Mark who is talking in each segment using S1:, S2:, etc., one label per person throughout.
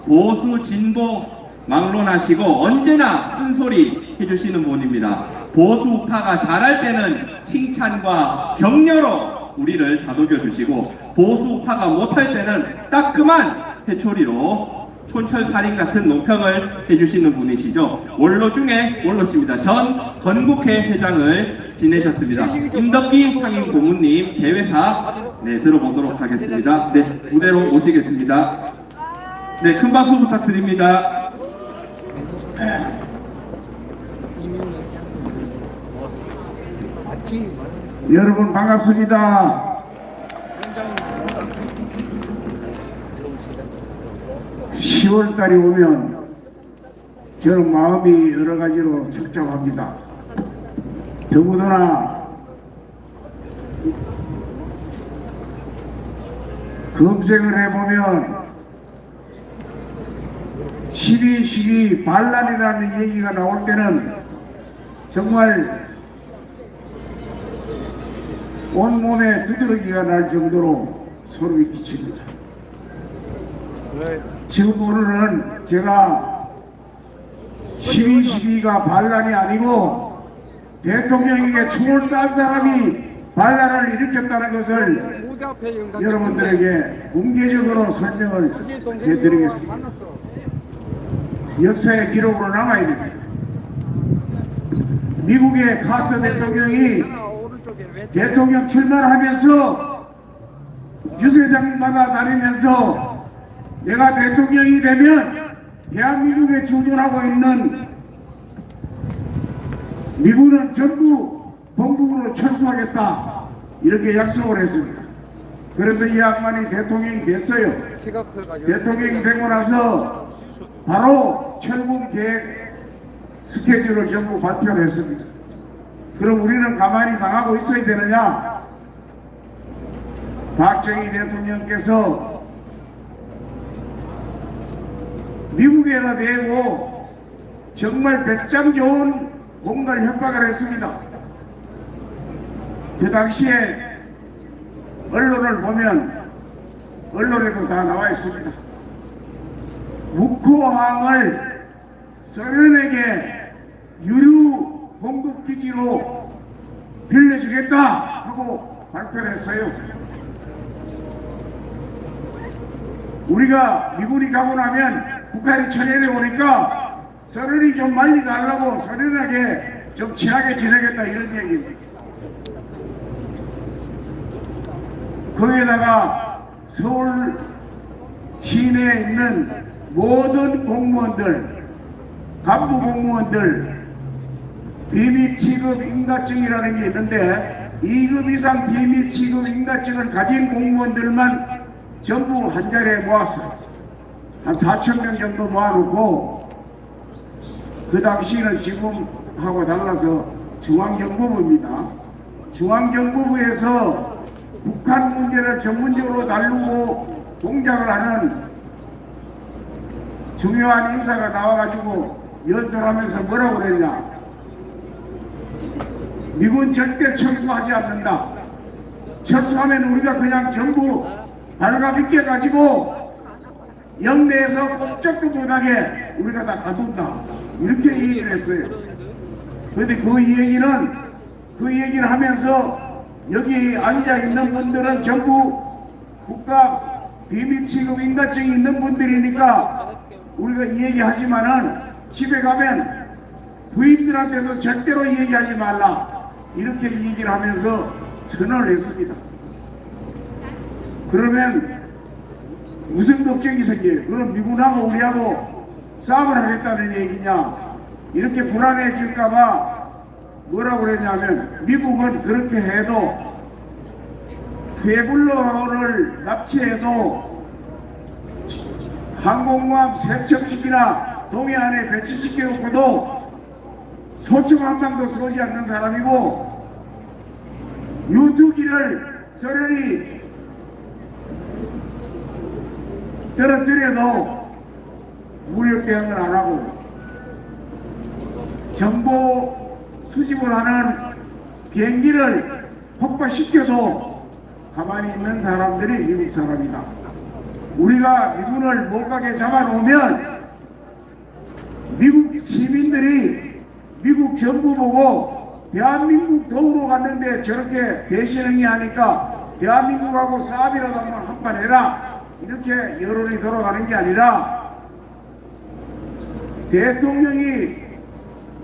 S1: 보수 진보 막론하시고 언제나 쓴소리 해주시는 분입니다. 보수 우파가 잘할 때는 칭찬과 격려로 우리를 다독여 주시고, 보수 우파가 못할 때는 따끔한 회초리로 촌철살인 같은 논평을 해주시는 분이시죠. 원로 중에 원로십니다. 전 건국회 회장을 지내셨습니다. 임덕기 상임 고문님 개회사 들어보도록 하겠습니다. 무대로 모시겠습니다. 큰 박수 부탁드립니다.
S2: 여러분 반갑습니다. 10월달이 오면 저는 마음이 여러 가지로 착잡합니다. 더구나 검색을 해보면 12.12 반란이라는 얘기가 나올 때는 정말 온몸에 두드러기가 날 정도로 소름이 끼칩니다. 지금 오늘은 제가 12.12가 반란이 아니고 대통령에게 총을 쏜 사람이 반란을 일으켰다는 것을 여러분들에게 공개적으로 설명을 해드리겠습니다. 역사의 기록으로 남아야 됩니다. 미국의 카터 대통령이 대통령 출마하면서 유세장마다 다니면서 내가 대통령이 되면 대한민국에 주둔하고 있는 미군은 전부 본국으로 철수하겠다 이렇게 약속을 했습니다. 그래서 이 양반이 대통령이 됐어요. 대통령이 되고 나서 바로 철군 계획 스케줄을 전부 발표를 했습니다. 그럼 우리는 가만히 당하고 있어야 되느냐? 박정희 대통령께서 미국에다 대고 정말 배짱 좋은 공갈 협박을 했습니다. 그 당시에 언론을 보면 언론에도 다 나와 있습니다. 묵호항을 소련에게 유류 공급기지로 빌려주겠다 하고 발표를 했어요. 우리가 미군이 가고 나면 북한이 천연해 오니까 소련이 좀 말리 달라고 소련에게 좀 친하게 지내겠다 이런 얘기입니다. 거기에다가 서울 시내에 있는 모든 공무원들, 간부 공무원들 비밀 취급 인가증이라는 게 있는데 2급 이상 비밀 취급 인가증을 가진 공무원들만 전부 한 자리에 모았어요. 한 4,000명 정도 모아놓고 그 당시는 지금하고 달라서 중앙정보부입니다. 중앙정보부에서 북한 문제를 전문적으로 다루고 동작을 하는 중요한 인사가 나와가지고 연설하면서 뭐라고 그랬냐? 미군 절대 철수하지 않는다. 철수하면 우리가 그냥 전부 발가벗겨 가지고 영내에서 꼼짝도 못하게 우리가 다 가둔다. 이렇게 얘기를 했어요. 그런데 그 얘기를 하면서 여기 앉아있는 분들은 전부 국가 비밀 취급 인가증이 있는 분들이니까 우리가 이 얘기하지만은 집에 가면 부인들한테도 절대로 얘기하지 말라. 이렇게 얘기를 하면서 선언을 했습니다. 그러면 무슨 걱정이 생겨요? 그럼 미군하고 우리하고 싸움을 하겠다는 얘기냐? 이렇게 불안해질까봐 뭐라고 그랬냐면 미국은 그렇게 해도 퇴블러를 납치해도 항공모함 3척씩이나 동해안에 배치시켜 놓고도 소총 한 방도 쏘지 않는 사람이고 유투기를 소련이 떨어뜨려도 무력 대응을 안 하고 정보 수집을 하는 비행기를 폭파시켜도 가만히 있는 사람들이 미국 사람이다. 우리가 미군을 못 가게 잡아놓으면 미국 시민들이 미국 정부 보고 대한민국 도우러 갔는데 저렇게 배신행위 하니까 대한민국하고 싸움이라도 한판 해라, 이렇게 여론이 돌아가는 게 아니라 대통령이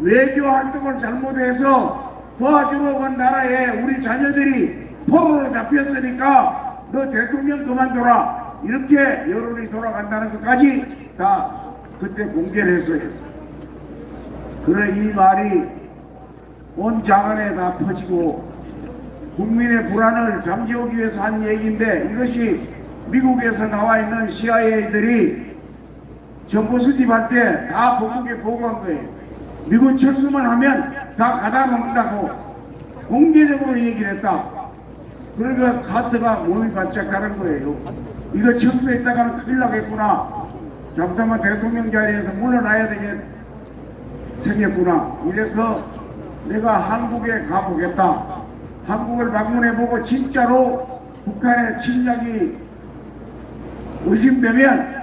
S2: 외교 활동을 잘못해서 도와주러 간 나라에 우리 자녀들이 포로로 잡혔으니까 너 대통령 그만둬라, 이렇게 여론이 돌아간다는 것까지 다 그때 공개를 했어요. 그래 이 말이 온 장안에 다 퍼지고 국민의 불안을 잠재우기 위해서 한 얘기인데, 이것이 미국에서 나와 있는 CIA들이 정보 수집할 때 다 본국에 보고한 거예요. 미군 철수만 하면 다 가다 먹는다고 공개적으로 얘기를 했다. 그러니까 카트가 몸이 바짝 가는 거예요. 이거 철수했다가는 큰일 나겠구나, 잠깐만 대통령 자리에서 물러나야 되겠 생겼구나. 이래서 내가 한국에 가보겠다, 한국을 방문해보고 진짜로 북한의 침략이 의심되면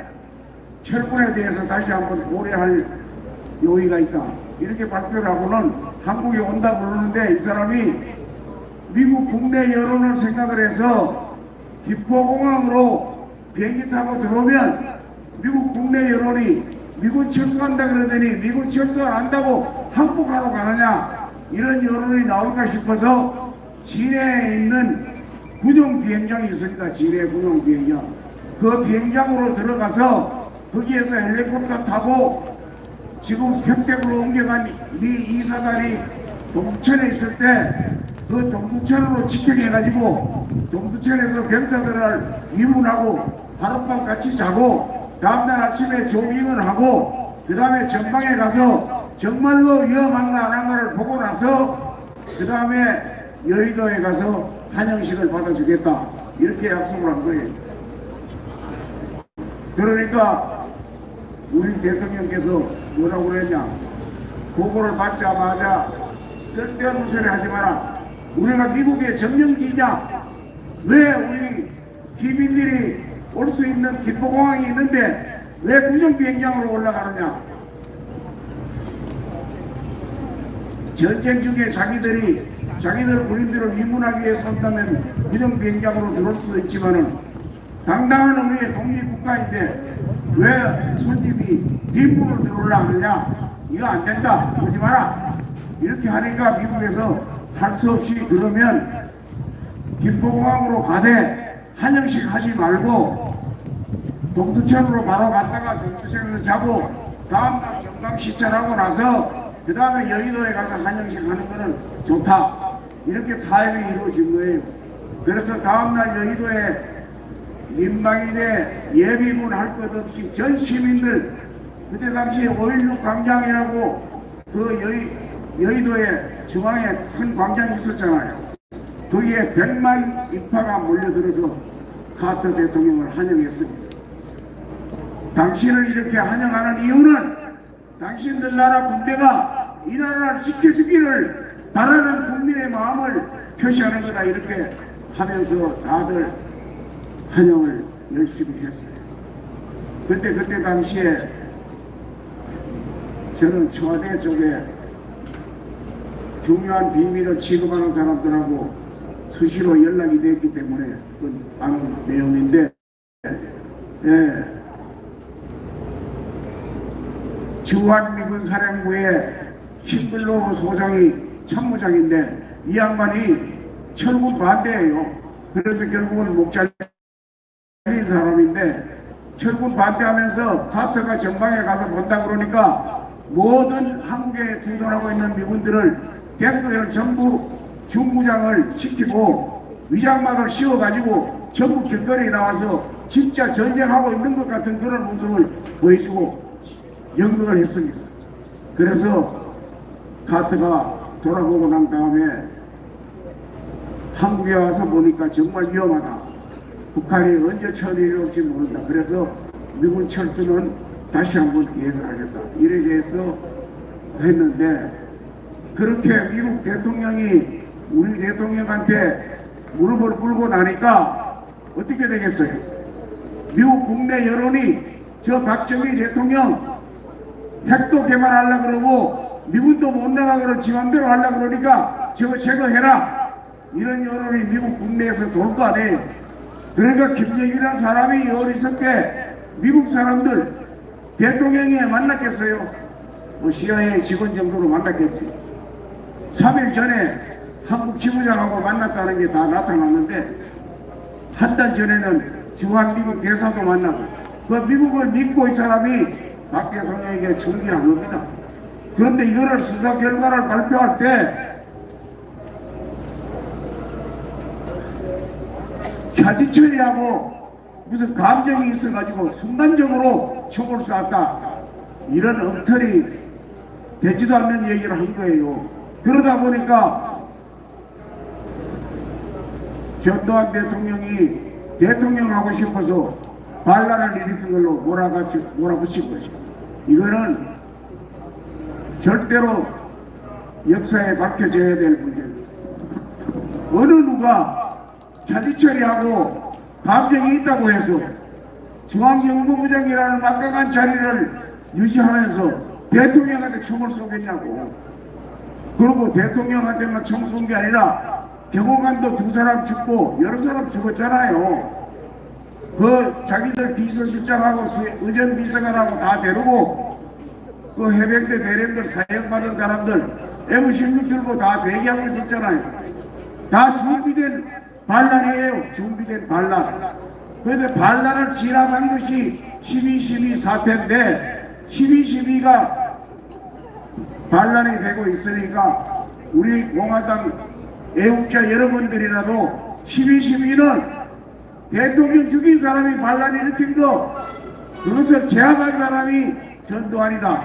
S2: 철군에 대해서 다시 한번 고려할 요의가 있다, 이렇게 발표를 하고는 한국에 온다고 그러는데, 이 사람이 미국 국내 여론을 생각을 해서 기포공항으로 비행기 타고 들어오면 미국 국내 여론이 미군 철수한다 그러더니 미군 철수 안 한다고 한국 가러 가느냐, 이런 여론이 나올까 싶어서 진해에 있는 군용 비행장이 있으니까 진해 군용 비행장, 그 비행장으로 들어가서 거기에서 헬리콥터 타고 지금 평택으로 옮겨간 미 이사단이 동두천에 있을 때 그 동두천으로 직행해가지고 동두천에서 병사들을 입문하고 하룻밤 같이 자고 다음날 아침에 조깅을 하고 그 다음에 전방에 가서 정말로 위험한가 안 한가를 보고 나서 그 다음에 여의도에 가서 환영식을 받아주겠다, 이렇게 약속을 한 거예요. 그러니까 우리 대통령께서 뭐라고 그랬냐, 보고를 받자마자 쓸데없는 소리 하지 마라, 우리가 미국의 점령지냐, 왜 우리 기민들이 올 수 있는 기포공항이 있는데 왜 군용비행장으로 올라가느냐, 전쟁 중에 자기들 군인들을 입문하기 위해서 한다면 군용비행장으로 들어올 수도 있지만은 당당한 우리의 독립국가인데 왜 손님이 뒷문으로 들어올라 하느냐, 이거 안 된다, 오지 마라, 이렇게 하니까 미국에서 할 수 없이 그러면 김포공항으로 가되 환영식 하지 말고 동두천으로 바로 갔다가 동두천에서 자고 다음날 전방 시찰하고 나서 그 다음에 여의도에 가서 환영식 하는 거는 좋다, 이렇게 타협이 이루어진 거예요. 그래서 다음날 여의도에 민방위대 예비군 할 것 없이 전 시민들, 그때 당시에 5.16 광장이라고 그 여의도에 중앙에 큰 광장이 있었잖아요. 거기에 100만 인파가 몰려들어서 카터 대통령을 환영했습니다. 당신을 이렇게 환영하는 이유는 당신들 나라 군대가 이 나라를 지켜주기를 바라는 국민의 마음을 표시하는 거다, 이렇게 하면서 다들 환영을 열심히 했어요. 그때 당시에 저는 청와대 쪽에 중요한 비밀을 취급하는 사람들하고 수시로 연락이 됐기 때문에 그 아는 내용인데, 주한미군 사령부의 킴블로우 소장이 참모장인데 이 양반이 철군 반대예요. 그래서 결국은 목 잘린 사람인데 철군 반대하면서 카터가 전방에 가서 본다 그러니까 모든 한국에 주둔하고 있는 미군들을 백도열 전부 중무장을 시키고 위장막을 씌워가지고 전부 길거리에 나와서 진짜 전쟁하고 있는 것 같은 그런 모습을 보여주고 연극을 했습니다. 그래서 카터가 돌아보고 난 다음에 한국에 와서 보니까 정말 위험하다, 북한이 언제 처리를 올지 모른다, 그래서 미군 철수는 다시 한번 계획을 하겠다, 이렇게 해서 했는데, 그렇게 미국 대통령이 우리 대통령한테 무릎을 꿇고 나니까 어떻게 되겠어요? 미국 국내 여론이 저 박정희 대통령 핵도 개발하려고 그러고 미군도 못 나가 그러 지맘대로 하려고 그러니까 저거 제거해라, 이런 여론이 미국 국내에서 돌 거 아니에요. 그러니까 김정일이라는 사람이 어리석게 미국 사람들 대통령이 만났겠어요? 뭐 CIA 직원 정도로 만났겠지. 3일 전에 한국 지부장하고 만났다는 게 다 나타났는데 한 달 전에는 주한미국 대사도 만나고, 그 미국을 믿고 이 사람이 박 대통령에게 청기한 겁니다. 그런데 이거를 수사 결과를 발표할 때 차지철이하고 무슨 감정이 있어가지고 순간적으로 촉을 쐈다, 이런 엉터리 되지도 않는 얘기를 한 거예요. 그러다 보니까 전두환 대통령이 대통령 하고 싶어서 반란을 일으킨 걸로 몰아붙인 것이고, 이거는 절대로 역사에 밝혀져야 될 문제입니다. 어느 누가 차지철이하고 감정이 있다고 해서 중앙정보부장이라는 막강한 자리를 유지하면서 대통령한테 총을 쏘겠냐고. 그리고 대통령한테만 총 쏜 게 아니라 경호관도 2사람 죽고 여러 사람 죽었잖아요. 그 자기들 비서실장하고 의전 비서관하고 다 데리고 그 해병대 대령들 사형받은 사람들 M16 들고 다 대기하고 있었잖아요. 다 준비된 반란이에요. 준비된 반란. 그런데 반란을 진압한 것이 12.12 사태인데 12.12가 반란이 되고 있으니까 우리 공화당 애국자 여러분들이라도 12.12는 대통령 죽인 사람이 반란 일으킨 거, 그것을 제압할 사람이 전두환이다,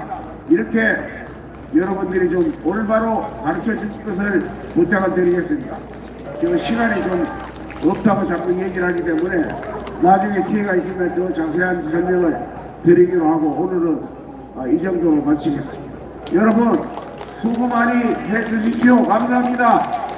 S2: 이렇게 여러분들이 좀 올바로 가르쳐 주실 것을 부탁을 드리겠습니다. 지금 시간이 좀 없다고 자꾸 얘기를 하기 때문에 나중에 기회가 있으면 더 자세한 설명을 드리기로 하고 오늘은 이 정도로 마치겠습니다. 여러분 수고 많이 해주십시오. 감사합니다.